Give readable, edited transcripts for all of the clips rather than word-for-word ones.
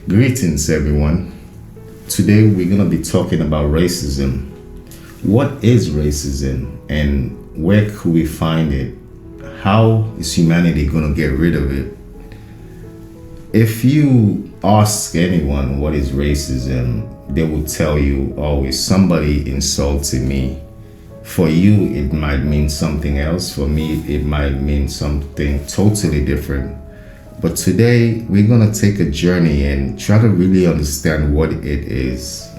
Greetings, everyone. Today we're going to be talking about racism. What is racism and where could we find it? How is humanity going to get rid of it? If you ask anyone what is racism, they will tell you always somebody insulted me. For you, it might mean something else. For me, it might mean something totally different. But today, we're going to take a journey and try to really understand what it is.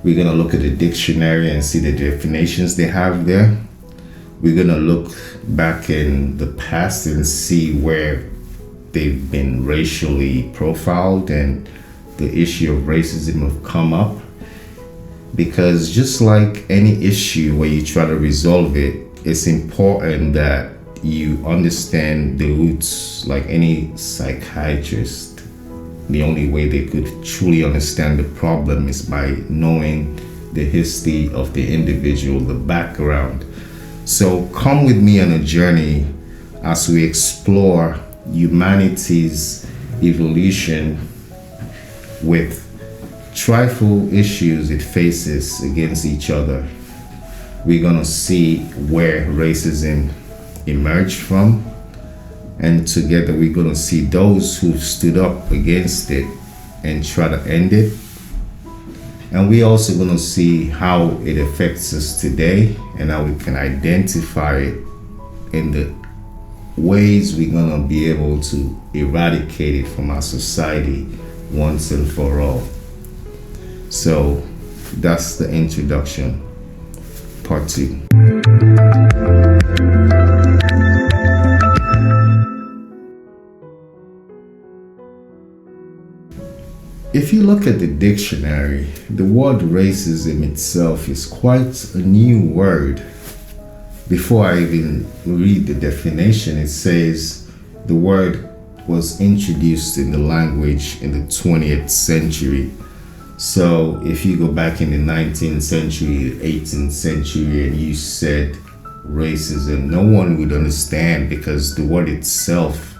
We're going to look at the dictionary and see the definitions they have there. We're going to look back in the past and see where they've been racially profiled and the issue of racism have come up. Because just like any issue where you try to resolve it, it's important that you understand the roots. Like any psychiatrist, the only way they could truly understand the problem is by knowing the history of the individual, the background. So come with me on a journey as we explore humanity's evolution with trifle issues it faces against each other. We're gonna see where racism emerged from, and together we're gonna see those who stood up against it and try to end it. And we're also gonna see how it affects us today and how we can identify it in the ways we're gonna be able to eradicate it from our society once and for all. So that's the introduction, part 2. If you look at the dictionary, the word racism itself is quite a new word. Before I even read the definition, it says the word was introduced in the language in the 20th century. So if you go back in the 19th century, 18th century, and you said racism, no one would understand because the word itself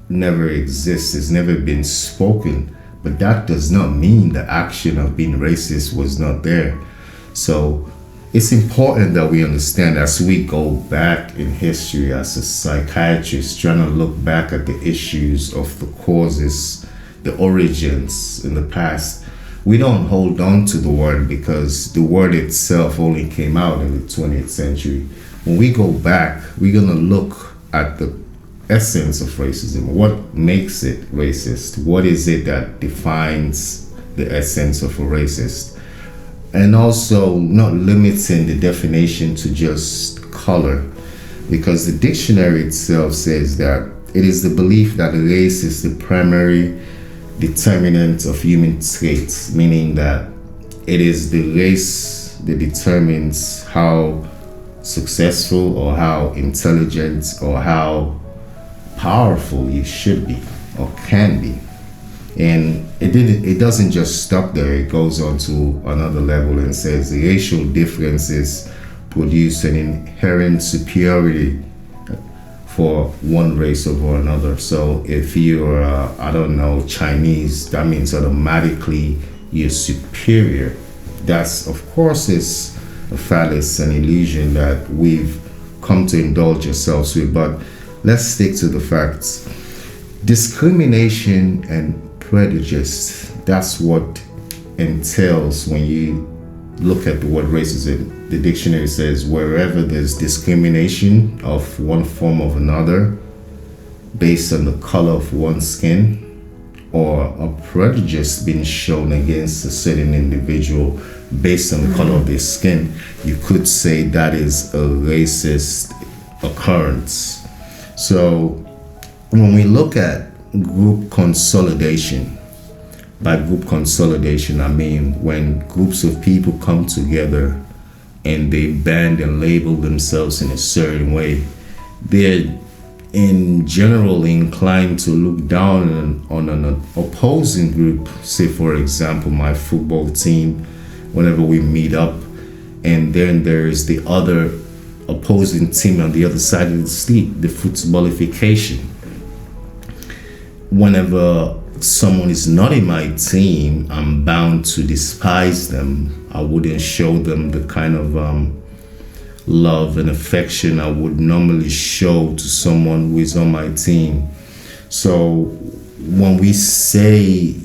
never exists. It's never been spoken. But that does not mean the action of being racist was not there. So it's important that we understand as we go back in history as a psychiatrist, trying to look back at the issues of the causes, the origins in the past. We don't hold on to the word because the word itself only came out in the 20th century. When we go back, we're going to look at the essence of racism. What makes it racist? What is it that defines the essence of a racist? And also not limiting the definition to just color, because the dictionary itself says that it is the belief that race is the primary determinant of human traits, meaning that it is the race that determines how successful or how intelligent or how powerful you should be or can be. And it doesn't just stop there. It goes on to another level and says the racial differences produce an inherent superiority for one race over another. So if you're, Chinese, that means automatically you're superior. That's, of course, is a fallacy, an illusion that we've come to indulge ourselves with. But let's stick to the facts. Discrimination and prejudice, that's what entails when you look at the word racism. The dictionary says wherever there's discrimination of one form or another based on the color of one's skin, or a prejudice being shown against a certain individual based on the color of their skin, you could say that is a racist occurrence. So when we look at group consolidation, by group consolidation, I mean when groups of people come together and they band and label themselves in a certain way, they're in general inclined to look down on an opposing group. Say, for example, my football team, whenever we meet up, and then there's the other opposing team on the other side of the street, the footballification. Whenever someone is not in my team, I'm bound to despise them. I wouldn't show them the kind of love and affection I would normally show to someone who is on my team. So when we say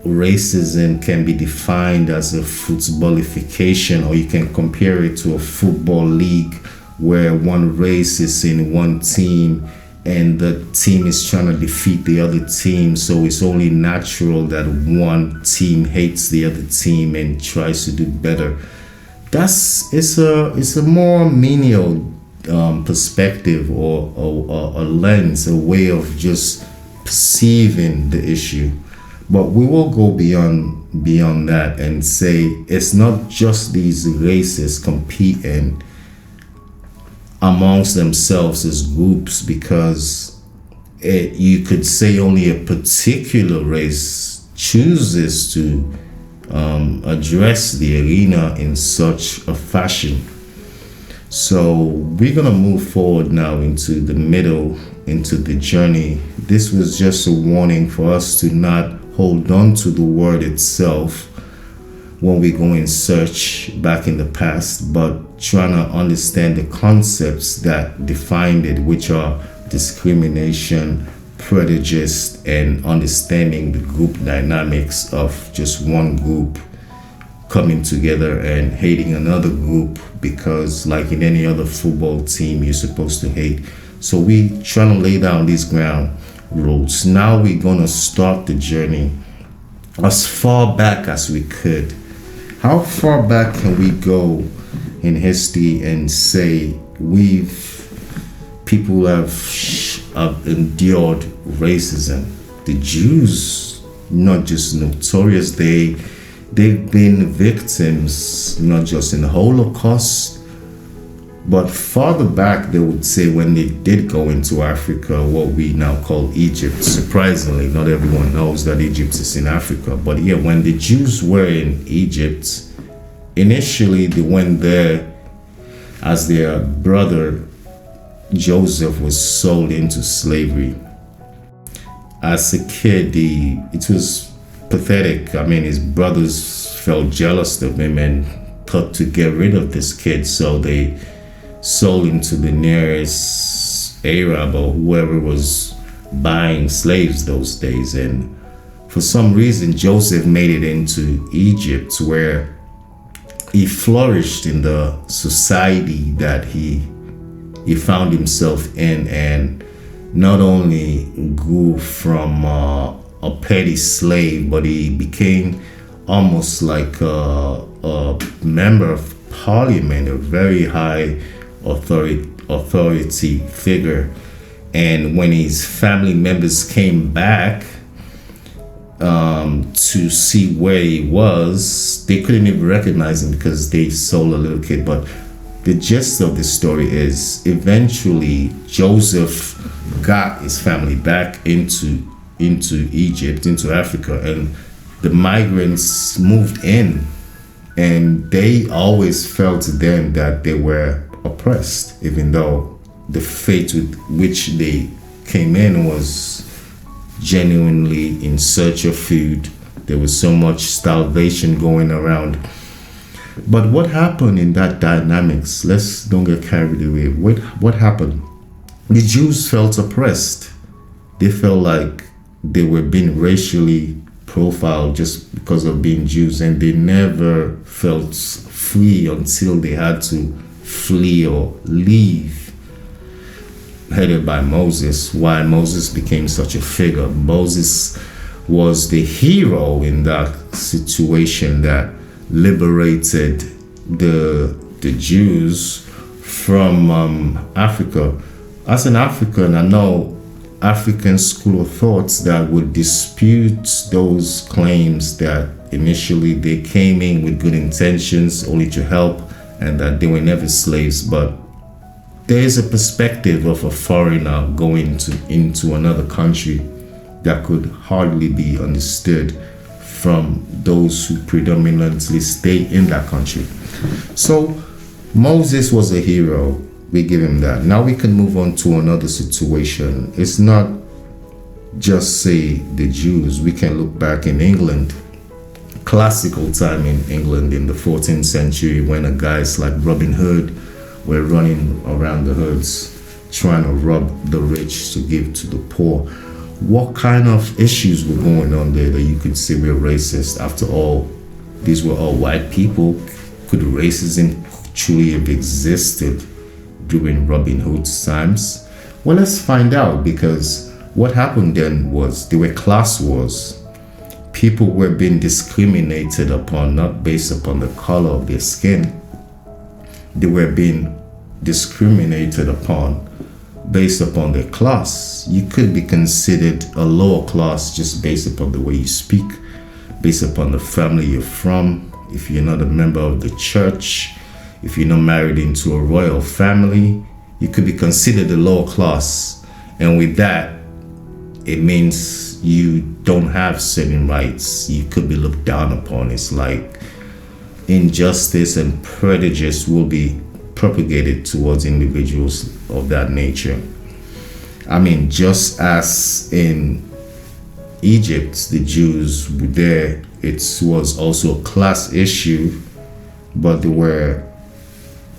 racism can be defined as a footballification, or you can compare it to a football league where one race is in one team and the team is trying to defeat the other team, so it's only natural that one team hates the other team and tries to do better. It's a more menial perspective, or a lens, a way of just perceiving the issue. But we will go beyond that and say it's not just these races competing amongst themselves as groups, because you could say only a particular race chooses to address the arena in such a fashion. So we're gonna move forward now into the middle, into the journey. This was just a warning for us to not hold on to the word itself when we go in search back in the past, but trying to understand the concepts that defined it, which are discrimination, prejudice, and understanding the group dynamics of just one group coming together and hating another group, because like in any other football team, you're supposed to hate. So we trying to lay down these ground rules. Now we're gonna start the journey as far back as we could. How far back can we go in history and say people have endured racism? The Jews, not just notorious, they've been victims, not just in the Holocaust, but farther back, they would say, when they did go into Africa, what we now call Egypt. Surprisingly, not everyone knows that Egypt is in Africa. But yeah, when the Jews were in Egypt, initially they went there as their brother Joseph was sold into slavery. As a kid, it was pathetic. I mean, his brothers felt jealous of him and thought to get rid of this kid, so they sold him to the nearest Arab or whoever was buying slaves those days. And for some reason, Joseph made it into Egypt, where he flourished in the society that he found himself in, and not only grew from a petty slave, but he became almost like a member of parliament, a very high authority figure. And when his family members came back to see where he was, they couldn't even recognize him because they sold a little kid. But the gist of the story is, eventually Joseph got his family back into Egypt, into Africa, and the migrants moved in, and they always felt to them that they were oppressed, even though the fate with which they came in was genuinely in search of food. There was so much starvation going around. But what happened in that dynamics? Let's don't get carried away. What happened? The Jews felt oppressed. They felt like they were being racially profiled just because of being Jews, and they never felt free until they had to flee or leave, headed by Moses. Why Moses became such a figure? Moses was the hero in that situation that liberated the Jews from Africa. As an African, I know African school of thoughts that would dispute those claims that initially they came in with good intentions, only to help, and that they were never slaves. But there is a perspective of a foreigner going into another country that could hardly be understood from those who predominantly stay in that country. So Moses was a hero. We give him that. Now we can move on to another situation. It's not just say the Jews. We can look back in England, classical time in England in the 14th century, when a guys like Robin Hood were running around the hoods trying to rob the rich to give to the poor. What kind of issues were going on there that you could say were racist? After all, these were all white people. Could racism truly have existed during Robin Hood's times? Well, let's find out, because what happened then was there were class wars. People were being discriminated upon, not based upon the color of their skin. They were being discriminated upon based upon their class. You could be considered a lower class just based upon the way you speak, based upon the family you're from. If you're not a member of the church, if you're not married into a royal family, you could be considered a lower class. And with that, it means you don't have certain rights. You could be looked down upon. It's like injustice and prejudice will be propagated towards individuals of that nature. I mean, just as in Egypt, the Jews were there, it was also a class issue, but there were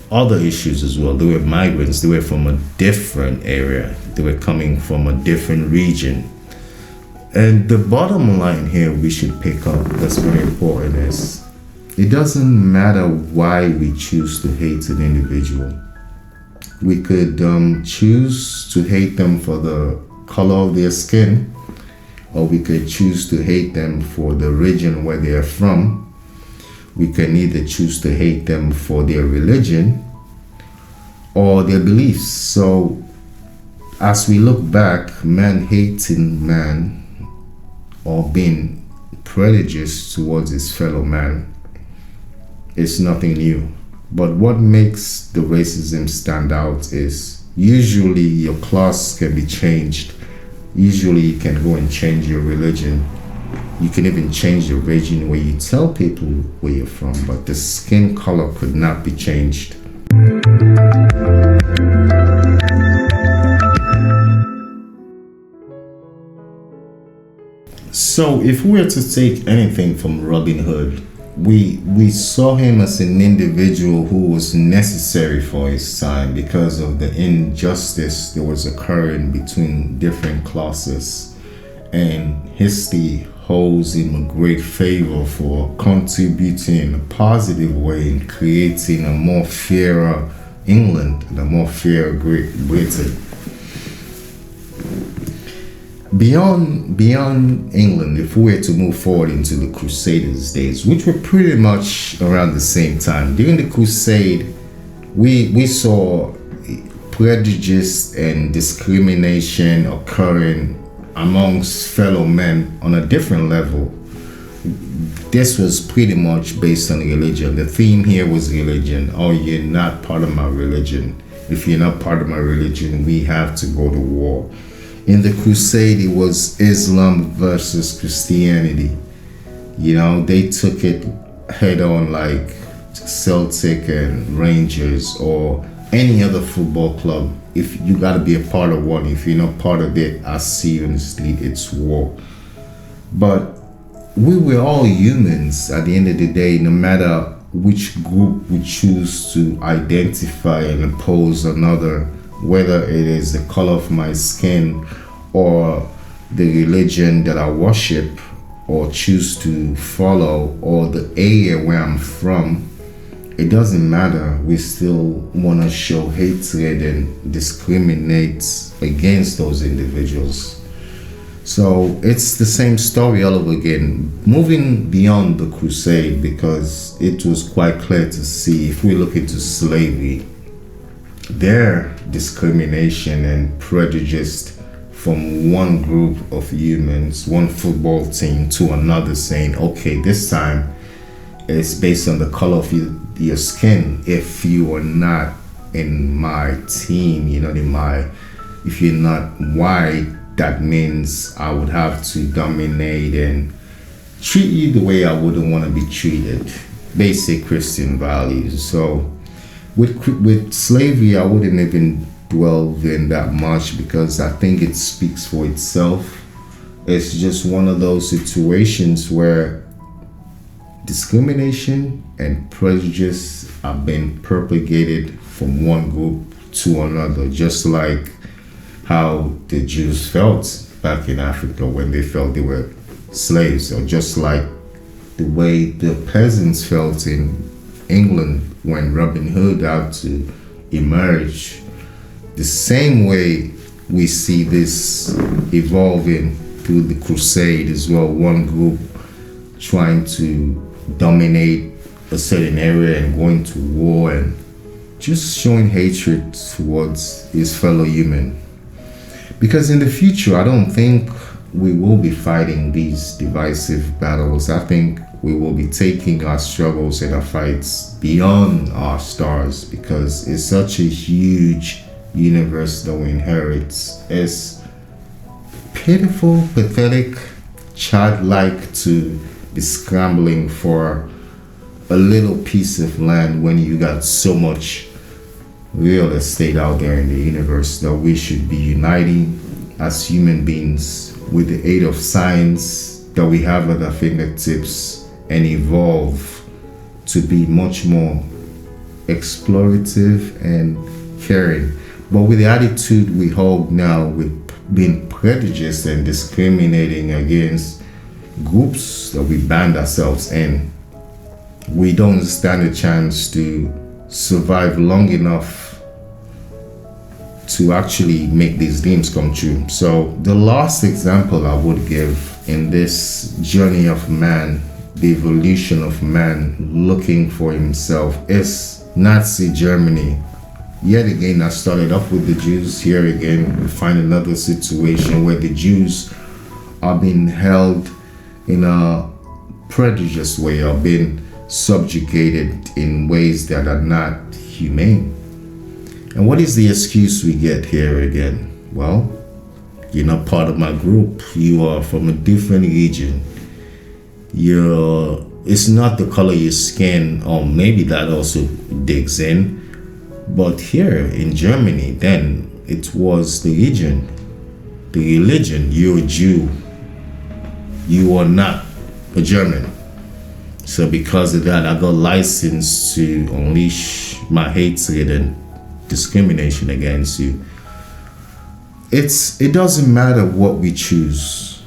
other issues as well. They were migrants. They were from a different area. They were coming from a different region. And the bottom line here we should pick up, that's very important, is it doesn't matter why we choose to hate an individual. We could choose to hate them for the color of their skin, or we could choose to hate them for the region where they are from. We can either choose to hate them for their religion or their beliefs. So as we look back, man hating man or being prejudiced towards his fellow man is nothing new. But what makes the racism stand out is usually your class can be changed. Usually you can go and change your religion. You can even change the region where you tell people where you're from, but the skin color could not be changed. So if we were to take anything from Robin Hood, we saw him as an individual who was necessary for his time because of the injustice that was occurring between different classes, and history holds him a great favor for contributing in a positive way in creating a more fairer England and a more fair Great Britain. Beyond England, if we were to move forward into the Crusaders days, which were pretty much around the same time, during the Crusade, we saw prejudice and discrimination occurring amongst fellow men on a different level. This was pretty much based on religion. The theme here was religion. Oh, you're not part of my religion. If you're not part of my religion, we have to go to war. In the Crusade, it was Islam versus Christianity. You know, they took it head on like Celtic and Rangers or any other football club. If you got to be a part of one, if you're not part of it, I see you in the street, it's war. But we were all humans at the end of the day, no matter which group we choose to identify and oppose another, whether it is the color of my skin or the religion that I worship or choose to follow or the area where I'm from, it doesn't matter. We still want to show hatred and discriminate against those individuals. So it's the same story all over again, moving beyond the Crusade, because it was quite clear to see, if we look into slavery, their discrimination and prejudice from one group of humans, one football team to another, saying, okay, this time it's based on the color of your skin. If you are not in my team, if you're not white, that means I would have to dominate and treat you the way I wouldn't want to be treated. Basic Christian values. So with slavery, I wouldn't even dwell in that much, because I think it speaks for itself. It's just one of those situations where discrimination and prejudice are being propagated from one group to another, just like how the Jews felt back in Africa when they felt they were slaves, or just like the way the peasants felt in England when Robin Hood had to emerge. The same way we see this evolving through the Crusade as well, one group trying to dominate a certain area and going to war and just showing hatred towards his fellow human. Because in the future, I don't think we will be fighting these divisive battles. I think we will be taking our struggles and our fights beyond our stars, because it's such a huge universe that we inherit. It's pitiful, pathetic, childlike to be scrambling for a little piece of land when you got so much real estate out there in the universe that we should be uniting as human beings with the aid of science that we have at our fingertips and evolve to be much more explorative and caring. But with the attitude we hold now, with being prejudiced and discriminating against groups that we band ourselves in, we don't stand a chance to survive long enough to actually make these dreams come true. So the last example I would give in this journey of man, the evolution of man looking for himself, is Nazi Germany. Yet again, I started off with the Jews. Here again, we find another situation where the Jews are being held in a prejudiced way, are being subjugated in ways that are not humane. And what is the excuse we get here again? Well, you're not part of my group. You are from a different region. It's not the color of your skin, or maybe that also digs in. But here in Germany, then it was the region, the religion. You're a Jew. You are not a German. So because of that, I got licensed to unleash my hatred and discrimination against you. It doesn't matter what we choose.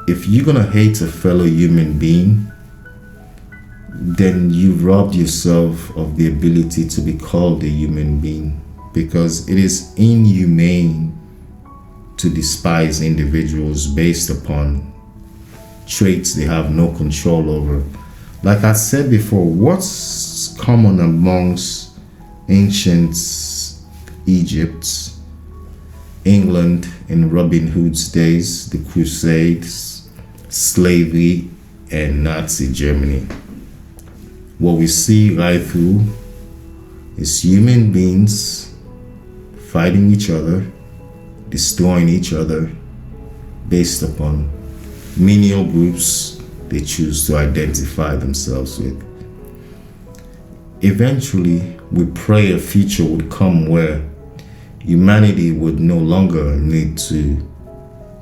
If you're gonna hate a fellow human being, then you've robbed yourself of the ability to be called a human being, because it is inhumane to despise individuals based upon traits they have no control over. Like I said before, what's common amongst ancient Egypt, England in Robin Hood's days, the Crusades, slavery, and Nazi Germany? What we see right through is human beings fighting each other, destroying each other based upon menial groups they choose to identify themselves with. Eventually, we pray a future would come where humanity would no longer need to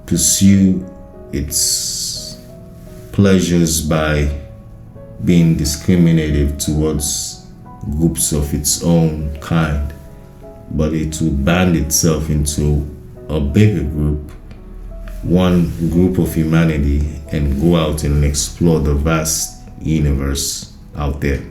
pursue its pleasures by being discriminative towards groups of its own kind, but it will band itself into a bigger group, one group of humanity, and go out and explore the vast universe out there.